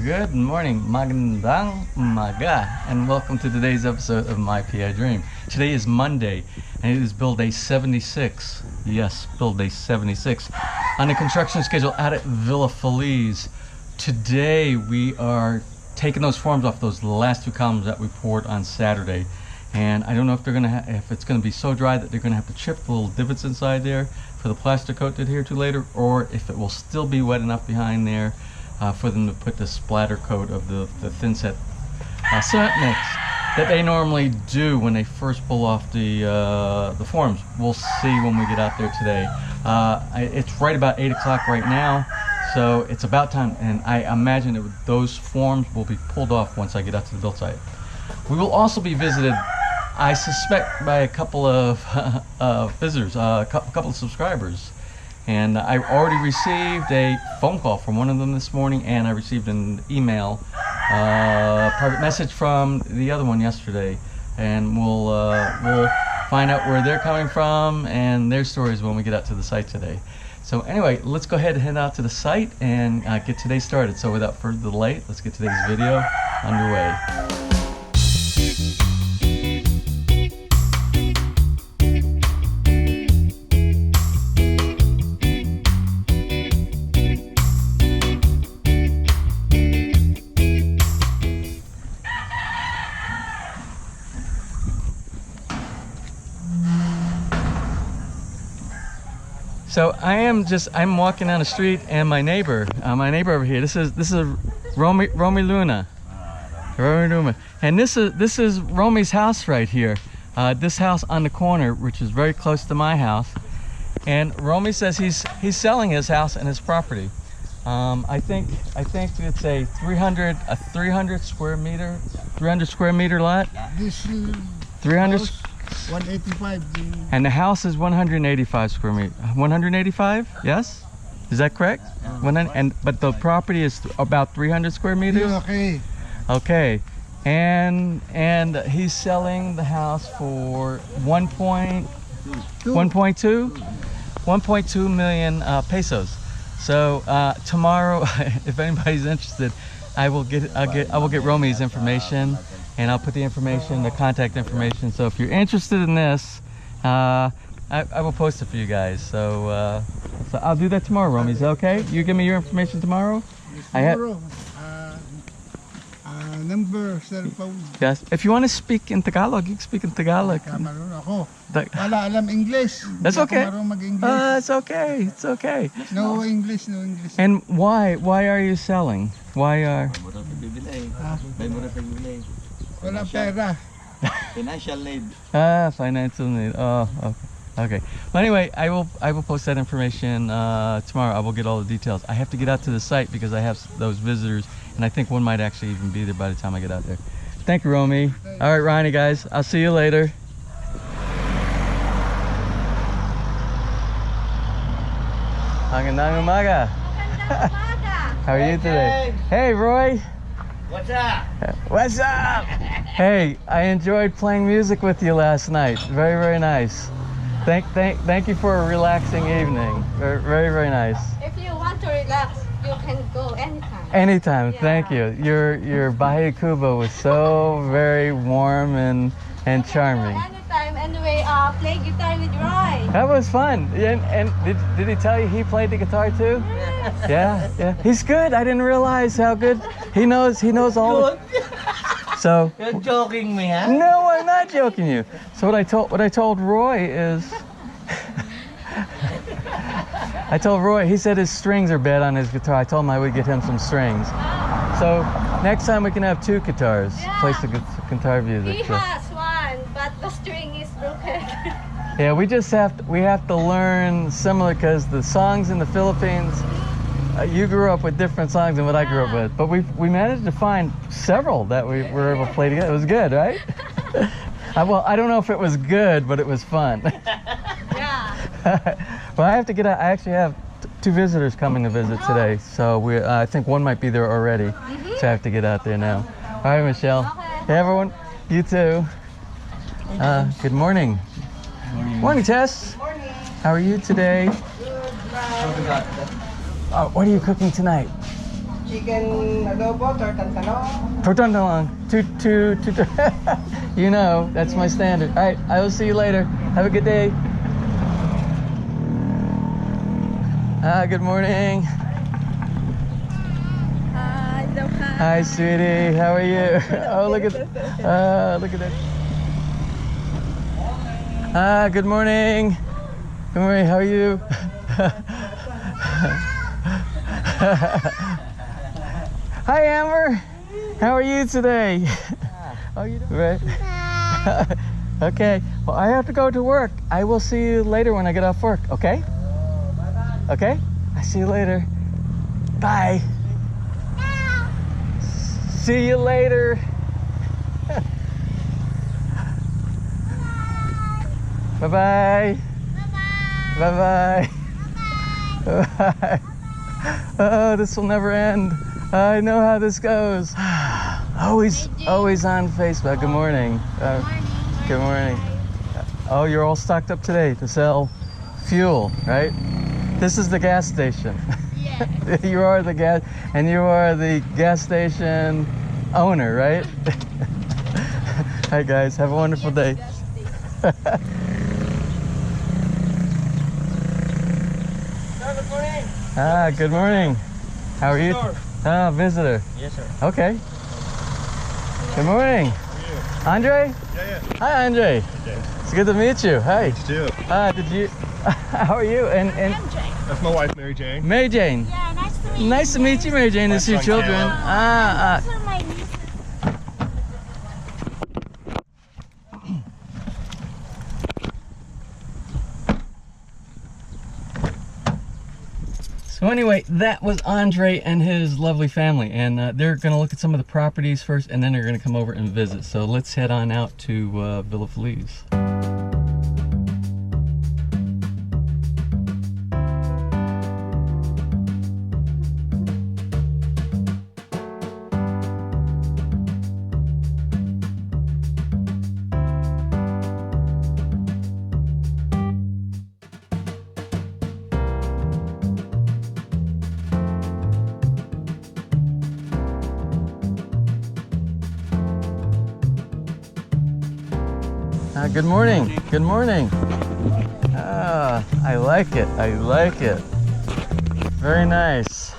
Good morning, magandang umaga, and welcome to today's episode of My PI Dream. Today is Monday, and it is build day 76. Yes, build day 76 on the construction schedule out at Villa FELIZ. Today we are taking those forms off those last two columns that we poured on Saturday, and I don't know if they're gonna if it's gonna be so dry that they're gonna have to chip the little divots inside there for the plaster coat to adhere to later, or if it will still be wet enough behind there for them to put the splatter coat of the thin set cement mix that they normally do when they first pull off the forms. We'll see when we get out there today. It's right about 8 o'clock right now, so it's about time, and I imagine that those forms will be pulled off once I get out to the build site. We will also be visited, I suspect, by a couple of visitors, a couple of subscribers. And I already received a phone call from one of them this morning, and I received an email, private message from the other one yesterday. And we'll find out where they're coming from and their stories when we get out to the site today. So anyway, let's go ahead and head out to the site and get today started. So without further delay, let's get today's video underway. So I'm walking down the street, and my neighbor over here, this is Romy Luna. And this is Romy's house right here. This house on the corner, which is very close to my house. And Romy says he's selling his house and his property. I think it's a 300 square meter lot. This 300. 185. And the house is 185 square meters. 185? Yes? Is that correct? But the property is about 300 square meters? Okay. Okay. And he's selling the house for 1.2 million pesos. So tomorrow, if anybody's interested, I will get Romy's information, and I'll put the information, the contact information. So if you're interested in this, I will post it for you guys. So I'll do that tomorrow, Romy. Is that okay? You give me your information tomorrow? Tomorrow. Number, cellphone. Yes. If you want to speak in Tagalog, you can speak in Tagalog. Marunong ako. Wala alam English. That's okay. It's okay. It's okay. No English. And why are you selling? Why are? Wala pera. Financial need. Financial need. Oh, okay. Well, anyway, I will post that information tomorrow. I will get all the details. I have to get out to the site because I have those visitors, and I think one might actually even be there by the time I get out there. Thank you, Romy. All right, Ronnie, guys. I'll see you later. Magandang umaga. How are you today? Hey, Roy. What's up? What's up? Hey, I enjoyed playing music with you last night. Very, very nice. Thank you for a relaxing evening. Very, very nice. If you want to relax, you can go anytime. Anytime. Yeah. Thank you. Your Bahay Cuba was so very warm and charming. Anytime. Anyway, play guitar with Roy. That was fun. And did he tell you he played the guitar too? Yes. Yeah. He's good. I didn't realize how good he knows all. So You're joking me, huh? no, I'm not joking you. So what I told Roy is I told Roy, he said his strings are bad on his guitar. I told him I would get him some strings. So next time we can have two guitars. Yeah. Play some guitar music. He has one, but the string is broken. Yeah, we have to learn similar, because the songs in the Philippines, you grew up with different songs than what I grew up with, but we managed to find several that we were able to play together. It was good, right? Well, I don't know if it was good, but it was fun. Yeah. Well, I have to get out. I actually have two visitors coming to visit today, so I think one might be there already. So I have to get out there now. All right, Michelle. Okay. Hey, everyone. You too. Good morning. Morning, Tess. Morning. How are you today? Good. Oh, what are you cooking tonight? chicken adobo, tortang talong. Tortang talong. Two. You know, that's my standard. All right, I will see you later. Have a good day. Good morning. Hi, Hi, sweetie. How are you? Oh, look at that. Good morning. Good morning. How are you? Hi, Amber. How are you today? Oh, you doing? Right. Okay. Well, I have to go to work. I will see you later when I get off work. Okay? Okay. I see you later. Bye. See you later. Bye-bye. Bye-bye. Bye-bye. Oh, this will never end. I know how this goes. Always on Facebook. Good morning. Good morning. Oh, you're all stocked up today to sell fuel, right? This is the gas station. Yeah. You are the gas station owner, right? Hi guys, have a wonderful day. Good morning. Good morning. How are you? Visitor. Yes, sir. Okay. Good morning. How are you? Andre? Yeah. Hi, Andre. Okay. It's good to meet you. Hi. Stu. Did you? How are you? And That's my wife, Mary Jane. Mary Jane. Yeah, nice to meet you. Nice to meet you, Mary Jane. My To see your son, children. Caleb. Those are my nieces. So anyway, that was Andre and his lovely family, and they're going to look at some of the properties first, and then they're going to come over and visit. So let's head on out to Villa Feliz. Good morning. Good morning. I like it. I like it. Very nice.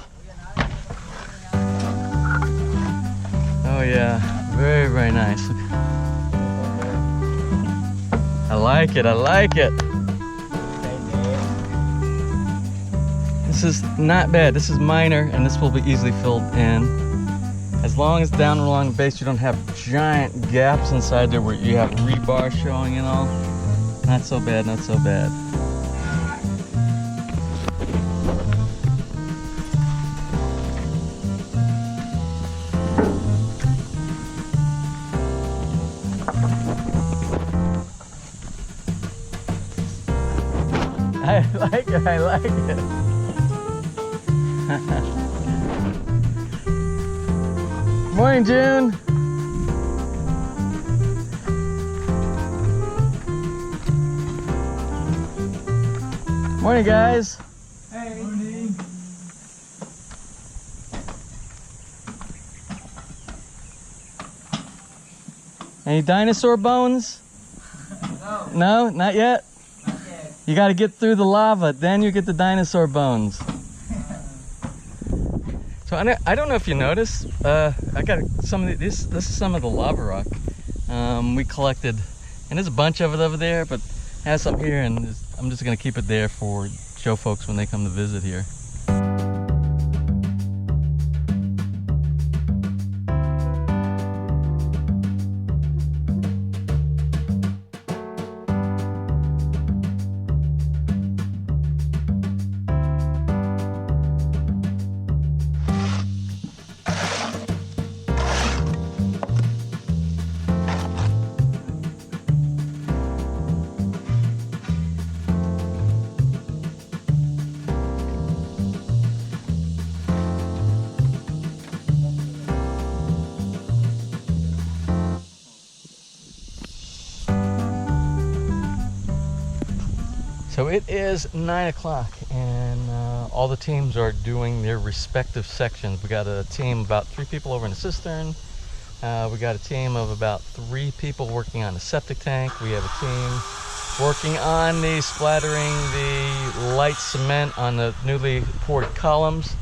Oh yeah, very, very nice. I like it. I like it. This is not bad. This is minor, and this will be easily filled in. As long as down along the base you don't have giant gaps inside there where you have rebar showing and all. Not so bad, not so bad. I like it, I like it. Morning, June. Morning, guys. Hey. Morning. Any dinosaur bones? No. No, not yet? Not yet. You got to get through the lava, then you get the dinosaur bones. So I don't know if you noticed, I got some of this is some of the lava rock we collected, and there's a bunch of it over there, but I have some here, and I'm just gonna keep it there for show folks when they come to visit here. So it is 9 o'clock, and all the teams are doing their respective sections. We got a team about 3 people over in the cistern. We got a team of about 3 people working on the septic tank. We have a team working on the splattering the light cement on the newly poured columns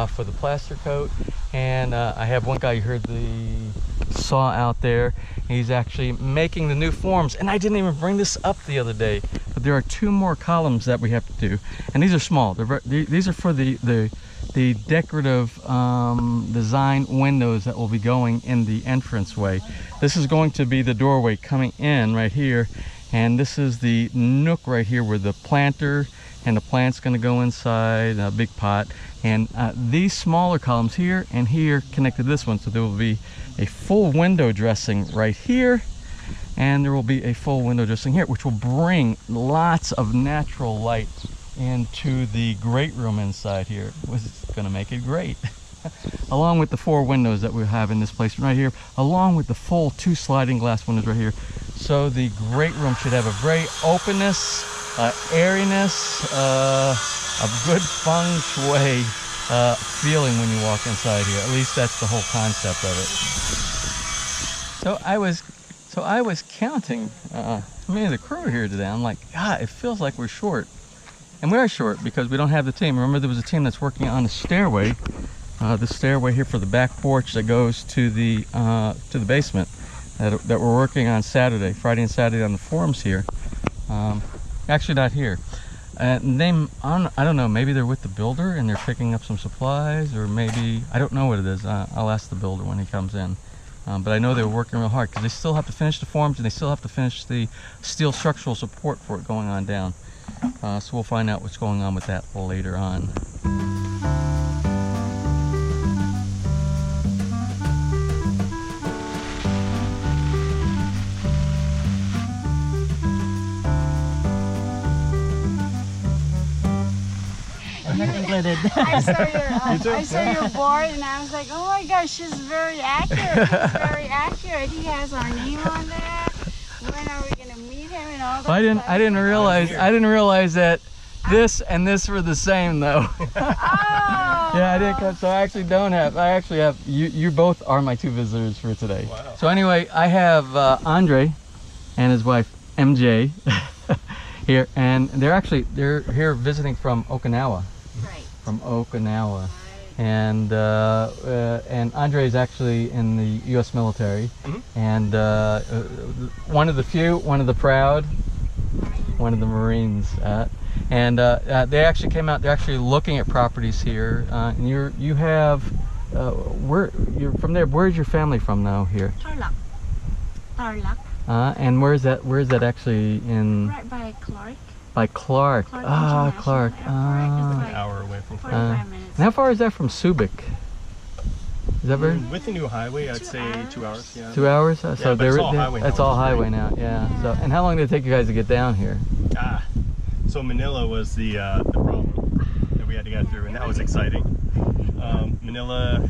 for the plaster coat. And I have one guy, you heard the saw out there. He's actually making the new forms, and I didn't even bring this up the other day, but there are 2 more columns that we have to do, and these are small. These are for the decorative design windows that will be going in the entranceway. This is going to be the doorway coming in right here, and this is the nook right here where the planter and the plant's going to go inside a big pot. And these smaller columns here and here connect to this one, so there will be a full window dressing right here, and there will be a full window dressing here, which will bring lots of natural light into the great room inside here, which is going to make it great. Along with the 4 windows that we have in this place right here, along with the full 2 sliding glass windows right here. So the great room should have a very openness, airiness, a good feng shui feeling when you walk inside here. At least that's the whole concept of it. So I was counting me and the crew here today. I'm like, God, it feels like we're short. And we are short because we don't have the team. Remember, there was a team that's working on the stairway here for the back porch that goes to the basement that we're working on Friday and Saturday on the forms here. Actually not here. I don't know, maybe they're with the builder and they're picking up some supplies, or maybe, I don't know what it is. I'll ask the builder when he comes in. But I know they're working real hard because they still have to finish the forms, and they still have to finish the steel structural support for it going on down. So we'll find out what's going on with that later on. I saw your board, and I was like, oh my gosh, she's very accurate. She's very accurate. He has our name on there. When are we gonna meet him and all that? Well, I didn't realize that this and this were the same though. Oh. Yeah, I didn't come, so I actually have you both are my 2 visitors for today. Wow. So anyway, I have Andre and his wife MJ here, and they're here visiting from Okinawa. Right. From Okinawa. And Andre is actually in the U.S. military, and one of the few, one of the proud, one of the Marines. And they actually came out. They're actually looking at properties here. And you have you're from there. Where's your family from now here? Tarlac. And where's that actually in? Right by Clark. By Clark. Clark. An hour away from Clark. 45 minutes. And how far is that from Subic? Is that very? With the new highway, I'd say 2 hours. Yeah. 2 hours? So but it's all highway now, It's all which is highway great. now. Yeah. So, and how long did it take you guys to get down here? So Manila was the problem that we had to get through, and that was exciting. Manila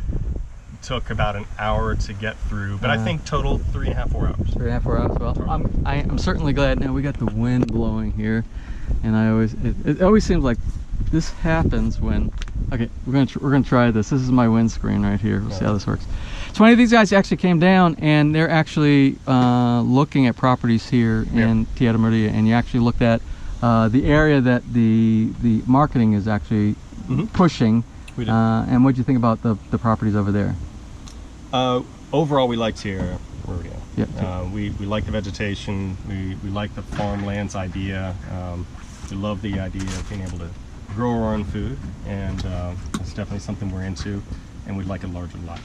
took about an hour to get through, but I think total 3.5, 4 hours. 3.5, 4 hours. Well, I'm certainly glad now we got the wind blowing here, and it always seems like this happens when. Okay, we're gonna try this. This is my windscreen right here. We'll see how this works. So one of these guys actually came down, and they're actually looking at properties here in Tierra Maria, and you actually looked at the area that the marketing is actually pushing. We did. And what do you think about the properties over there? Overall, we like Tierra Maria. Yep. We like the vegetation. We like the farmlands idea. We love the idea of being able to grow our own food, and it's definitely something we're into, and we'd like a larger lot.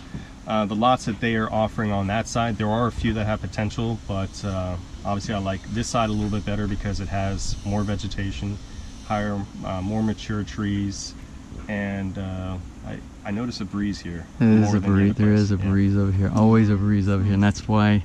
The lots that they are offering on that side, there are a few that have potential, but obviously I like this side a little bit better because it has more vegetation, higher, more mature trees, and I notice a breeze here. There is a breeze over here. Always a breeze over here, and that's why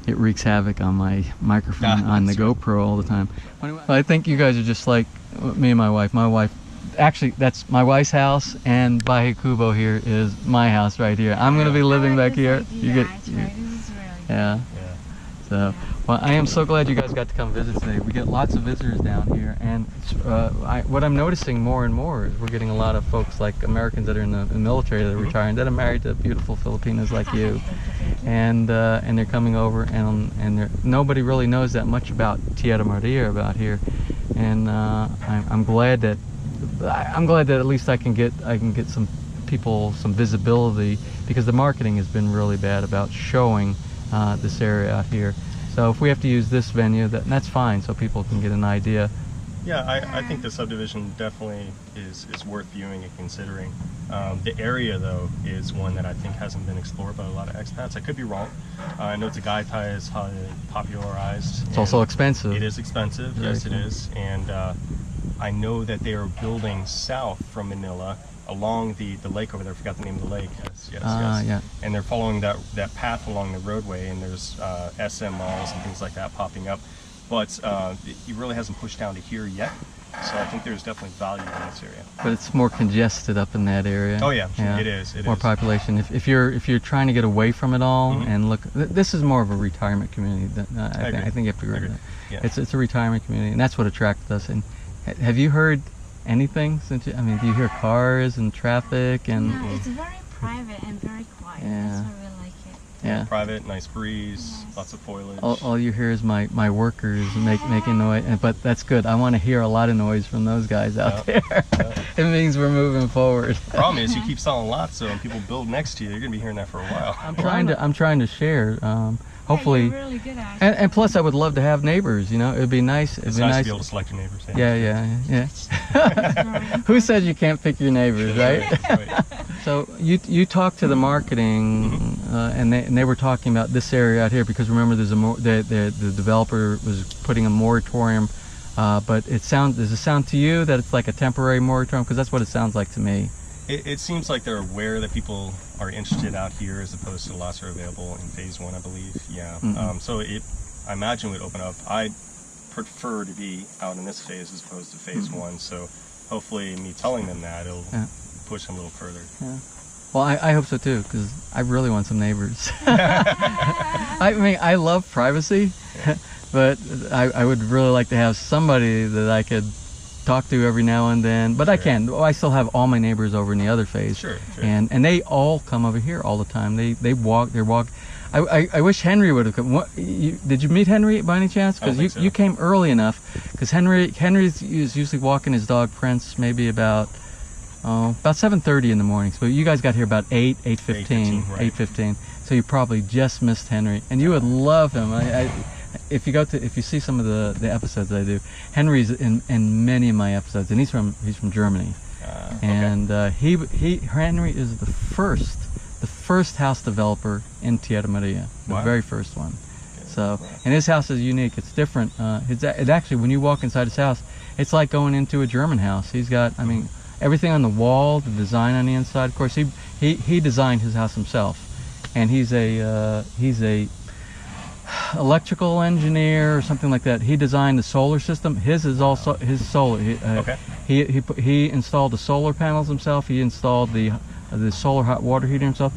it wreaks havoc on my microphone on the GoPro all the time. Well, I think you guys are just like me and my wife. My wife, actually, that's my wife's house, and Bahikubo here is my house right here. I'm going to be living back here. Yeah. So, well, I am so glad you guys got to come visit today. We get lots of visitors down here, and what I'm noticing more and more is we're getting a lot of folks like Americans that are in the military that are retiring, that are married to beautiful Filipinos like you, and they're coming over, and nobody really knows that much about Tierra Maria about here, and I'm glad that at least I can get some people some visibility, because the marketing has been really bad about showing this area out here. So if we have to use this venue, that's fine, so people can get an idea. Yeah, I think the subdivision definitely is worth viewing and considering. The area, though, is one that I think hasn't been explored by a lot of expats. I could be wrong. I know Tagaytay is highly popularized. It's also expensive. It is expensive, yes it is. And I know that they are building south from Manila along the lake over there. I forgot the name of the lake. Yes. Yeah. And they're following that path along the roadway, and there's SM malls and things like that popping up. But it really hasn't pushed down to here yet. So I think there's definitely value in this area. But it's more congested up in that area. Oh yeah, it is. More population. If you're trying to get away from it all and look, this is more of a retirement community. I think you have to agree with that. Yeah. It's a retirement community, and that's what attracted us. And have you heard anything since? Do you hear cars and traffic and? No, it's very private and very quiet. Yeah. That's why we like it. Yeah. Private, nice breeze, Yes. lots of foliage. All you hear is my workers making noise, but that's good. I want to hear a lot of noise from those guys out there. It means we're moving forward. The problem is you keep selling lots, so when people build next to you, you're gonna be hearing that for a while. I'm trying to share. Hopefully, Yeah, you're really good at it. and plus I would love to have neighbors. It'd be nice. It's nice to be able to select your neighbors. Yeah. Who says you can't pick your neighbors, right? Right. So you talked to the marketing, and they were talking about this area out here, because remember the developer was putting a moratorium, but does it sound to you that it's like a temporary moratorium? Because that's what it sounds like to me. It seems like they're aware that people are interested out here, as opposed to lots are available in phase 1, I believe. Yeah. So I imagine would open up. I prefer to be out in this phase as opposed to phase 1. So hopefully, me telling them that, it'll push them a little further. Yeah. Well, I hope so too, because I really want some neighbors. I mean, I love privacy, but I would really like to have somebody that I could talk to every now and then. But I can. I still have all my neighbors over in the other phase. Sure. And they all come over here all the time. They walk. I wish Henry would have come. Did you meet Henry by any chance? Because you came early enough. Because Henry's usually walking his dog Prince maybe about 7:30 in the morning. So you guys got here about 8:15. Right. 8:15. So you probably just missed Henry, and you would love him. If you see some of the episodes that I do, Henry's in many of my episodes, and he's from Germany, and Henry is the first house developer in Tierra Maria, the very first one. So, and his house is unique. It's different. It actually, when you walk inside his house, it's like going into a German house. He's got, everything on the wall, the design on the inside. Of course, he designed his house himself, and he's a electrical engineer or something like that. He designed the solar system. His is also his solar. He installed the solar panels himself. He installed the solar hot water heater himself.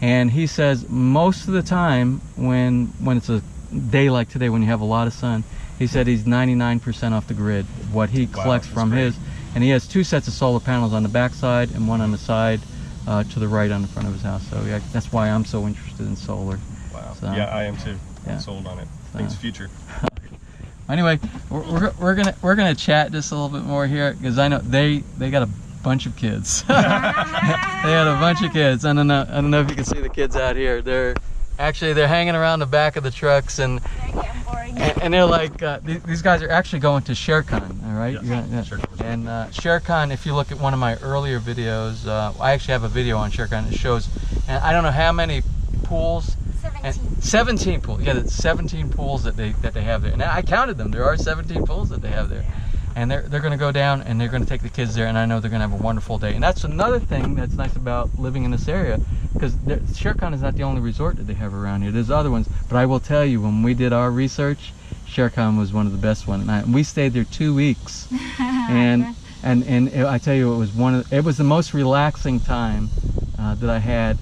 And he says most of the time when it's a day like today, when you have a lot of sun, he said he's 99% off the grid. What he collects from his, and he has 2 sets of solar panels on the back side and one on the side to the right on the front of his house. So yeah, that's why I'm so interested in solar. Wow. So, yeah, I am too. I'm sold on it. I think it's the future. Anyway, we're gonna chat just a little bit more here, because I know they got a bunch of kids. They had a bunch of kids. I don't know if you can see the kids out here. They're hanging around the back of the trucks, and they're like these guys are actually going to Sherkan, all right? Yes. And Sherkan, if you look at one of my earlier videos, I actually have a video on Sherkan. It shows, and I don't know how many pools. 17 pools. Yeah, that's 17 pools that they have there, and I counted them. There are 17 pools that they have there, and they're going to go down and they're going to take the kids there, and I know they're going to have a wonderful day. And that's another thing that's nice about living in this area, because Sherkan is not the only resort that they have around here. There's other ones, but I will tell you, when we did our research, Sherkan was one of the best ones, and we stayed there 2 weeks, and I tell you, it was the most relaxing time that I had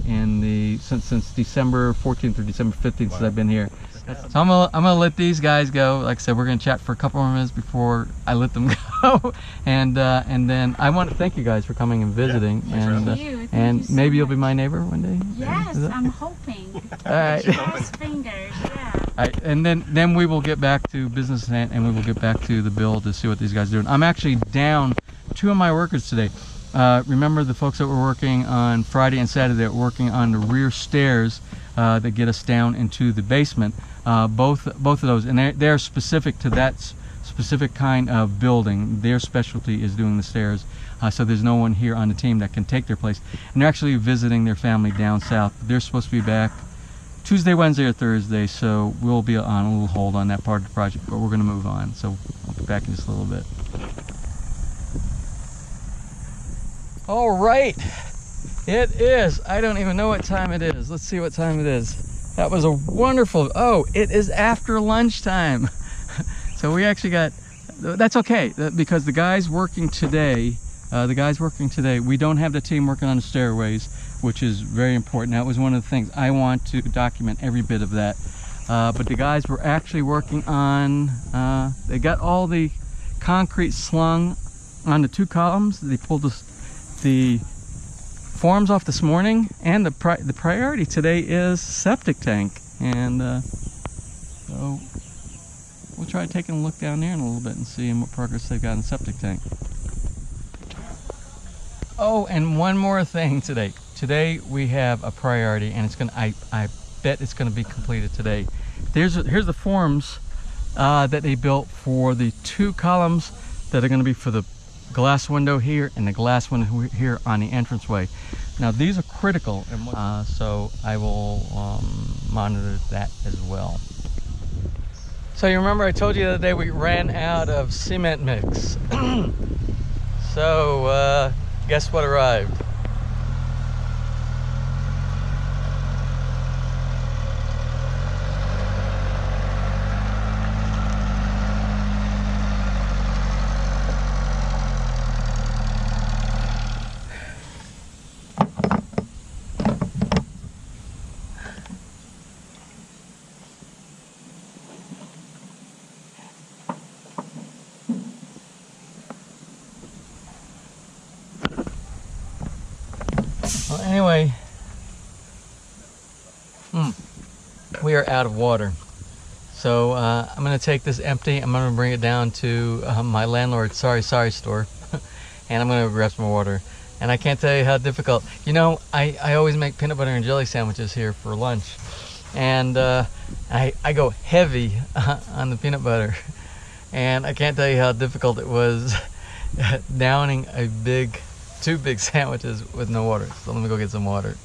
since December 14th or December 15th since I've been here. So I'm gonna let these guys go. Like I said, we're gonna chat for a couple more minutes before I let them go, and then I want to thank you guys for coming and visiting, Thank you. Thank and you so maybe you'll be much. my neighbor one day. Yes, I'm hoping. All right. Cross fingers, yeah. All right, and then we will get back to business and we will get back to the build to see what these guys are doing. I'm actually down 2 of my workers today. Remember the folks that were working on Friday and Saturday that were working on the rear stairs that get us down into the basement. Both of those, and they're specific to that specific kind of building. Their specialty is doing the stairs. So there's no one here on the team that can take their place. And they're actually visiting their family down south. They're supposed to be back Tuesday, Wednesday, or Thursday, so we'll be on a little hold on that part of the project, but we're going to move on. So I'll be back in just a little bit. All right, it is. I don't even know what time it is. Let's see what time it is. That was a wonderful, oh, it is after lunchtime. So we actually got, that's okay, because the guys working today, we don't have the team working on the stairways, which is very important. That was one of the things I want to document, every bit of that. But the guys were actually working on, they got all the concrete slung on the 2 columns. They pulled the forms off this morning, and the priority today is septic tank. And so we'll try taking a look down there in a little bit and seeing what progress they've got in the septic tank. Oh, and one more thing today. Today we have a priority, and it's gonna. I bet it's gonna be completed today. Here's the forms that they built for the 2 columns that are gonna be for the glass window here and the glass window here on the entranceway. Now these are critical, and so I will monitor that as well. So you remember I told you the other day we ran out of cement mix. So guess what arrived? Well, anyway, we are out of water. So I'm going to take this empty. I'm going to bring it down to my landlord's sorry store, and I'm going to grab some more water. And I can't tell you how difficult. You know, I always make peanut butter and jelly sandwiches here for lunch, and I go heavy on the peanut butter, and I can't tell you how difficult it was downing 2 big sandwiches with no water. So let me go get some water.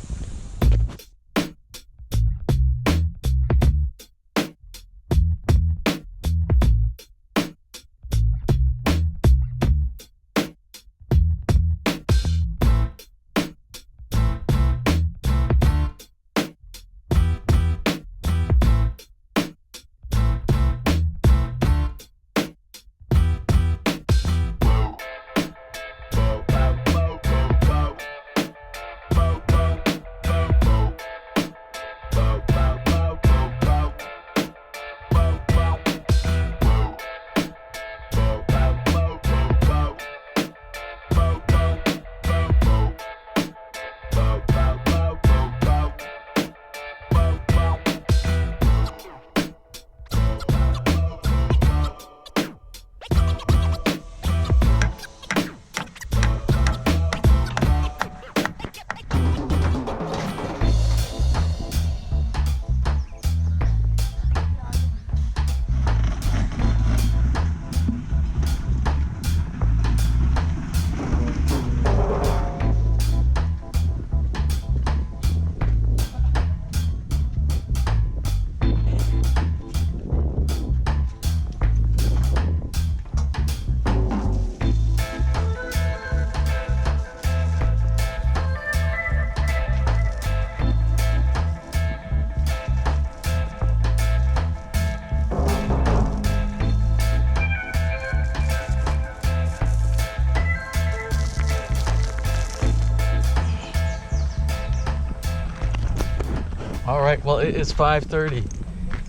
All right, well, it's 5:30,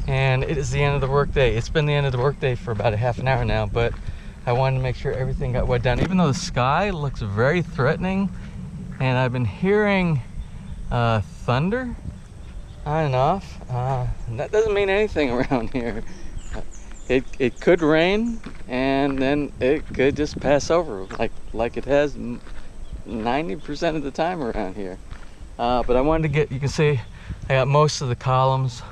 and it is the end of the workday. It's been the end of the workday for about a half an hour now, but I wanted to make sure everything got wet down, even though the sky looks very threatening, and I've been hearing thunder on and off. And that doesn't mean anything around here. It could rain, and then it could just pass over like it has 90% of the time around here. But I wanted to get, you can see I got most of the columns,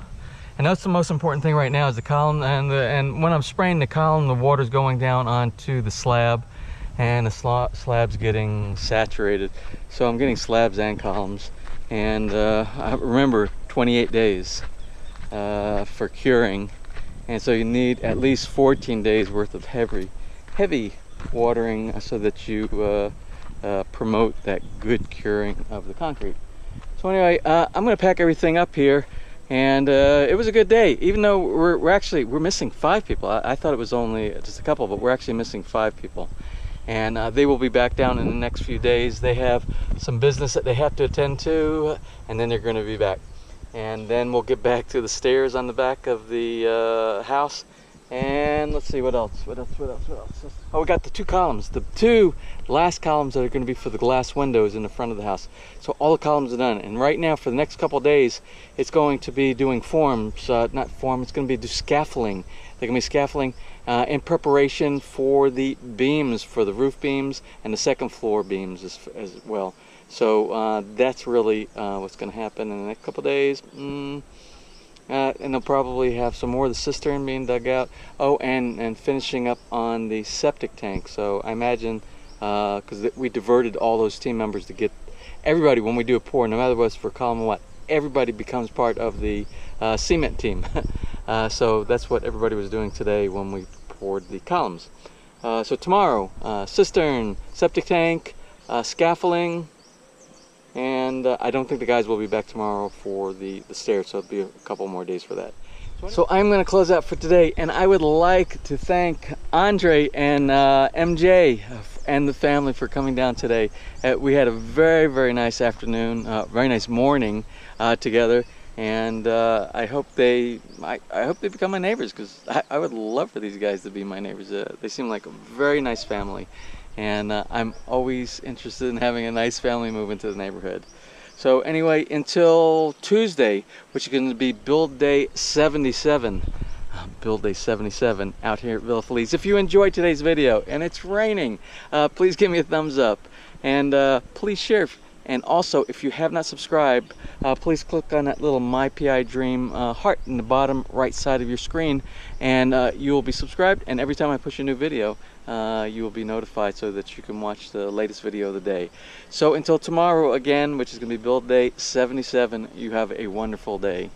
and that's the most important thing right now is the column, and when I'm spraying the column, the water's going down onto the slab, and the slab's getting saturated. So I'm getting slabs and columns, and I remember 28 days for curing, and so you need at least 14 days worth of heavy watering so that you promote that good curing of the concrete. So anyway, I'm going to pack everything up here, and it was a good day, even though we're missing 5 people. I thought it was only just a couple, but we're actually missing 5 people, and they will be back down in the next few days. They have some business that they have to attend to, and then they're going to be back, and then we'll get back to the stairs on the back of the house. And let's see, what else? Oh, we got the 2 columns, the 2 last columns that are going to be for the glass windows in the front of the house. So all the columns are done, and right now for the next couple of days it's going to be doing forms, it's going to be do scaffolding. They're going to be scaffolding in preparation for the beams, for the roof beams and the second floor beams as well. So that's really what's going to happen in the next couple of days. And they'll probably have some more of the cistern being dug out. Oh, and finishing up on the septic tank. So I imagine, because we diverted all those team members to get everybody, when we do a pour, no matter what's for column or what, everybody becomes part of the cement team. So that's what everybody was doing today when we poured the columns. So tomorrow, cistern, septic tank, scaffolding, and I don't think the guys will be back tomorrow for the stairs, so it'll be a couple more days for that. So I'm going to close out for today, and I would like to thank Andre and MJ and the family for coming down today. We had a very nice afternoon, very nice morning together, and I hope they become my neighbors, because I would love for these guys to be my neighbors. They seem like a very nice family. And I'm always interested in having a nice family move into the neighborhood. So anyway, until Tuesday, which is going to be Build Day 77. Build Day 77 out here at Villa FELIZ. If you enjoyed today's video and it's raining, please give me a thumbs up. And please share. And also, if you have not subscribed, please click on that little My PI Dream heart in the bottom right side of your screen, and you will be subscribed. And every time I push a new video, you will be notified so that you can watch the latest video of the day. So until tomorrow again, which is going to be Build Day 77, you have a wonderful day.